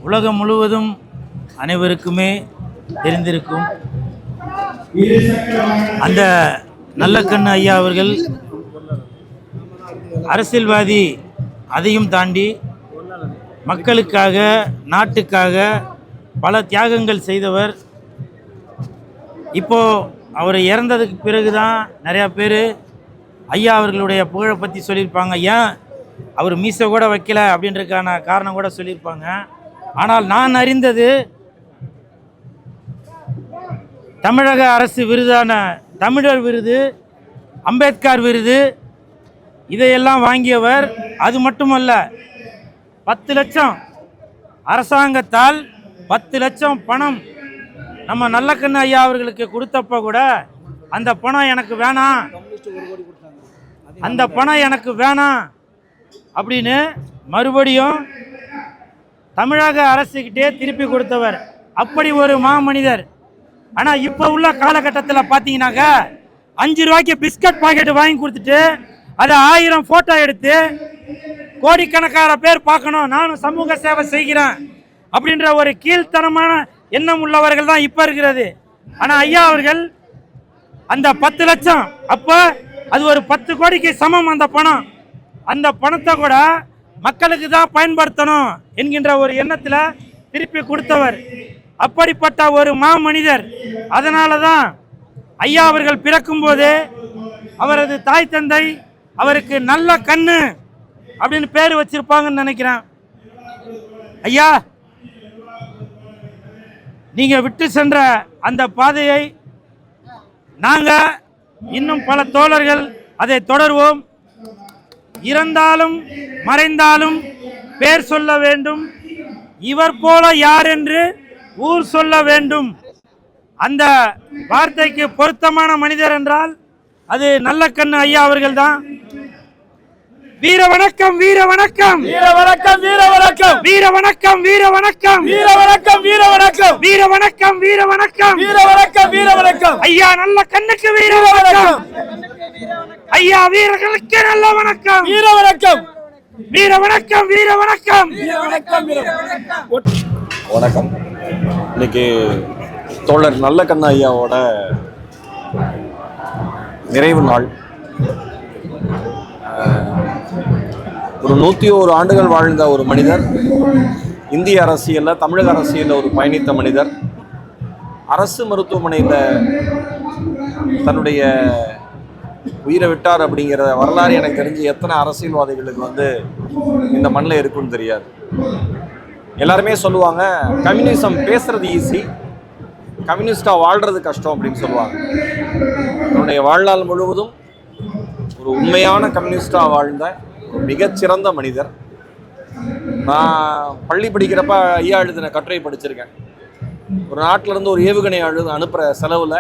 உலகம் முழுவதும் அனைவருக்குமே தெரிந்திருக்கும் அந்த நல்லக்கண்ணு ஐயா அவர்கள் அரசியல்வாதி, அதையும் தாண்டி மக்களுக்காக, நாட்டுக்காக பல தியாகங்கள் செய்தவர். இப்போது அவர் இறந்ததுக்கு பிறகு தான் நிறையா பேர் ஐயா அவர்களுடைய புகழை பற்றி சொல்லியிருப்பாங்க. ஏன் அவர் மீசை கூட வைக்கல அப்படின்றதுக்கான காரணம் கூட சொல்லியிருப்பாங்க. ஆனால் நான் அறிந்தது, தமிழக அரசு விருதான தமிழர் விருது, அம்பேத்கர் விருது, இதையெல்லாம் வாங்கியவர். அது மட்டுமல்ல, 10 லட்சம் அரசாங்கத்தால் 10 லட்சம் பணம் நம்ம நல்லக்கண்ணு ஐயா அவர்களுக்கு கொடுத்தப்ப கூட அந்த பணம் எனக்கு வேணாம், அந்த பணம் எனக்கு வேணாம் அப்படின்னு மறுபடியும் தமிழக அரசுக்கிட்டே திருப்பி கொடுத்தவர். அப்படி ஒரு மாமனிதர். ஆனால் இப்போ உள்ள காலகட்டத்தில் பார்த்தீங்கன்னாக்கா 5 ரூபாய்க்கு பிஸ்கட் பாக்கெட் வாங்கி கொடுத்துட்டு அதை 1000 ஃபோட்டோ எடுத்து கோடிக்கணக்கான பேர் பார்க்கணும், நானும் சமூக சேவை செய்கிறேன் அப்படின்ற ஒரு கீழ்த்தனமான எண்ணம் உள்ளவர்கள் தான் இப்போ இருக்கிறது. ஆனால் ஐயா அவர்கள் அந்த 10 லட்சம் அப்ப அது ஒரு 10 கோடிக்கு சமம். அந்த பணம், அந்த பணத்தை கூட மக்களுக்கு தான் பயன்படுத்தணும் என்கின்ற ஒரு எண்ணத்துல திருப்பி கொடுத்தவர். அப்படிப்பட்ட ஒரு மாமனிதர். அதனால தான் ஐயா அவர்கள் பிறக்கும் போது அவரது தாய் தந்தை அவருக்கு நல்ல கண்ணு அப்படின்னு பேர் வச்சிருப்பாங்கன்னு நினைக்கிறேன். ஐயா, நீங்க விட்டு சென்ற அந்த பாதையை நாங்க இன்னும் பல தோழர்கள் அதை தொடர்வோம். இறந்தாலும் மறைந்தாலும் பேர் சொல்ல வேண்டும், இவர் போல யார் என்று ஊர் சொல்ல வேண்டும். அந்த வார்த்தைக்கு பொருத்தமான மனிதர் என்றால் அது நல்ல கண்ணு ஐயா அவர்கள் தான். வீர வணக்கம், வீர வணக்கம், வீர வணக்கம், வீர வணக்கம், வீர வணக்கம், வீர வணக்கம், வீர வணக்கம், வீர வணக்கம், வீர வணக்கம், வீர வணக்கம், வீர வணக்கம், வீர வணக்கம். ஐயா நல்ல கண்ணுக்கு வீர வணக்கம். ஐயா வீரர்களுக்கு நல்ல வணக்கம். வீர வணக்கம், வீர வணக்கம், வீர வணக்கம், வீர வணக்கம், வீர வணக்கம். வணக்கம். இன்னைக்கு தோழர் நல்ல கண்ண ஐயாவோட நிறைவு நாள். ஒரு 101 ஆண்டுகள் வாழ்ந்த ஒரு மனிதர், இந்திய அரசியலில் தமிழக அரசியலில் ஒரு பயணித்த மனிதர், அரசு மருத்துவமனையில் தன்னுடைய உயிரை விட்டார் அப்படிங்கிற வரலாறு எனக்கு தெரிஞ்சு எத்தனை அரசியல்வாதிகளுக்கு இந்த மண்ணில் இருக்குன்னு தெரியாது. எல்லாருமே சொல்லுவாங்க கம்யூனிசம் பேசுறது ஈஸி, கம்யூனிஸ்டாக வாழ்கிறது கஷ்டம் அப்படின்னு சொல்லுவாங்க. தன்னுடைய வாழ்நாள் முழுவதும் ஒரு உண்மையான கம்யூனிஸ்டாக வாழ்ந்த ஒரு மிகச்சிறந்த மனிதர். நான் பள்ளி படிக்கிறப்ப ஐயா எழுதின கட்டுரை படிச்சிருக்கேன். ஒரு நாட்டிலேருந்து ஒரு ஏவுகணை அனுப்புகிற செலவில்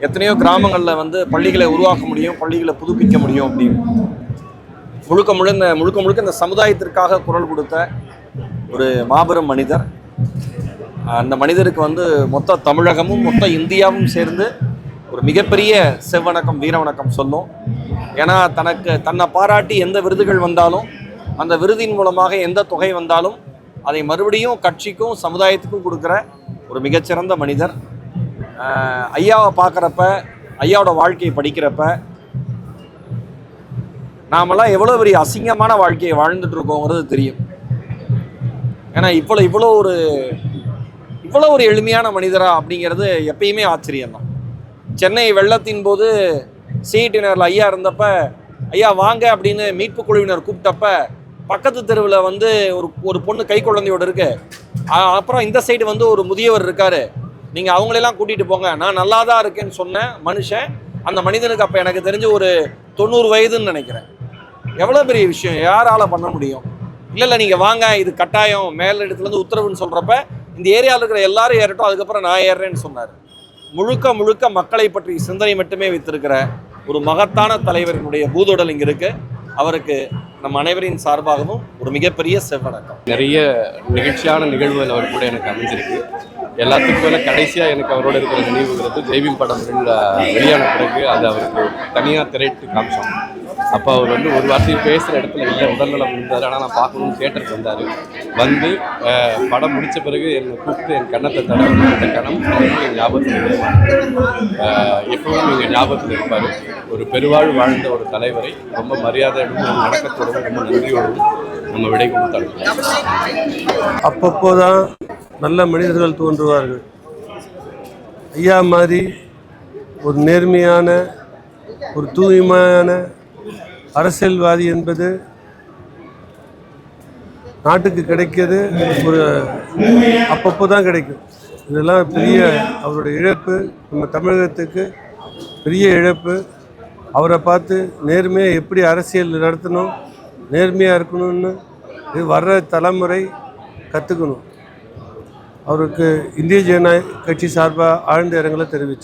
எத்தனையோ கிராமங்களில் பள்ளிகளை உருவாக்க முடியும், பள்ளிகளை புதுப்பிக்க முடியும் அப்படின்னு முழுக்க முழுக்க இந்த சமுதாயத்திற்காக குரல் கொடுத்த ஒரு மாபெரும் மனிதர். அந்த மனிதருக்கு மொத்த தமிழகமும் மொத்த இந்தியாவும் சேர்ந்து ஒரு மிகப்பெரிய செவ்வணக்கம், வீர வணக்கம் சொல்லும். ஏன்னா தன்னை பாராட்டி எந்த விருதுகள் வந்தாலும், அந்த விருதின் மூலமாக எந்த தொகை வந்தாலும் அதை மறுபடியும் கட்சிக்கும் சமுதாயத்துக்கும் கொடுக்குற ஒரு மிகச்சிறந்த மனிதர். ஐயாவை பார்க்குறப்ப, ஐயாவோட வாழ்க்கையை படிக்கிறப்ப நாமெல்லாம் எவ்வளோ பெரிய அசிங்கமான வாழ்க்கையை வாழ்ந்துட்டு இருக்கோங்கிறது தெரியும். ஏன்னா இவ்வளோ ஒரு எளிமையான மனிதரா அப்படிங்கிறது எப்பயுமே ஆச்சரியம்தான். சென்னை வெள்ளத்தின் போது சிஐடி நகரில் ஐயா இருந்தப்ப, ஐயா வாங்க அப்படின்னு மீட்பு குழுவினர் கூப்பிட்டப்ப பக்கத்து தெருவில் ஒரு பொண்ணு கை குழந்தையோடு இருக்கு, அப்புறம் இந்த சைடு ஒரு முதியவர் இருக்காரு, நீங்கள் அவங்களெல்லாம் கூட்டிகிட்டு போங்க, நான் நல்லா தான் இருக்கேன்னு சொன்ன மனுஷன். அந்த மனிதனுக்கு அப்போ எனக்கு தெரிஞ்சு ஒரு 90 வயதுன்னு நினைக்கிறேன். எவ்வளோ பெரிய விஷயம், யாரால் பண்ண முடியும்? இல்லை நீங்கள் வாங்க, இது கட்டாயம் மேல் இடத்துலேருந்து உத்தரவுன்னு சொல்கிறப்ப இந்த ஏரியாவில் இருக்கிற எல்லாரும் ஏறட்டும், அதுக்கப்புறம் நான் ஏறுறேன்னு சொன்னார். முழுக்க மக்களை பற்றி சிந்தனை மட்டுமே வைத்திருக்கிற ஒரு மகத்தான தலைவரினுடைய பூதோடல் இங்கே இருக்கு. அவருக்கு நம் அனைவரின் சார்பாகவும் ஒரு மிகப்பெரிய செவ்வணக்கம். நிறைய நிகழ்ச்சியான நிகழ்வுகள் அவர் கூட எனக்கு அமைஞ்சிருக்கு. எல்லாத்துக்கும் மேலே கடைசியாக எனக்கு அவரோட இருக்கிற நினைவுங்கிறது ஜெய்பீம் படம் வெளியான பிறகு அது அவருக்கு தனியாக திரையிட்டு காமிச்சோம். அப்போ அவர் ஒரு வார்த்தை பேசுகிற இடத்துல இல்லை, உடல்நலம் இருந்தார், ஆனால் நான் பார்க்கணும்னு தியேட்டருக்கு வந்தார். படம் முடித்த பிறகு என்னை கூப்பிட்டு என் கண்ணத்தை தடவை அந்த கணம் என் ஞாபகத்தில் எப்பவும் எங்கள் ஞாபகத்தில் இருப்பார். ஒரு பெருவாழ் வாழ்ந்த ஒரு தலைவரை ரொம்ப மரியாதையோடும் வணக்கத்தோடும் ரொம்ப நன்றியோடும் நம்ம விடை கொடுத்தாங்க. அப்பப்போதான் நல்ல மனிதர்கள் தோன்றுவார்கள். ஐயா மாதிரி ஒரு நேர்மையான, ஒரு தூய்மையான அரசியல்வாதி என்பது நாட்டுக்கு கிடைக்கிறது ஒரு அப்பப்போ தான் கிடைக்கும். இதெல்லாம் பெரிய அவருடைய இழப்பு, நம்ம தமிழகத்துக்கு பெரிய இழப்பு. அவரை பார்த்து நேர்மையாக எப்படி அரசியல் நடத்தணும், நேர்மையாக இருக்கணும்னு வர்ற தலைமுறை கற்றுக்கணும். அவருக்கு இந்திய ஜனநாயக கட்சி சார்பாக ஆழ்ந்த இரங்கலை தெரிவிச்சு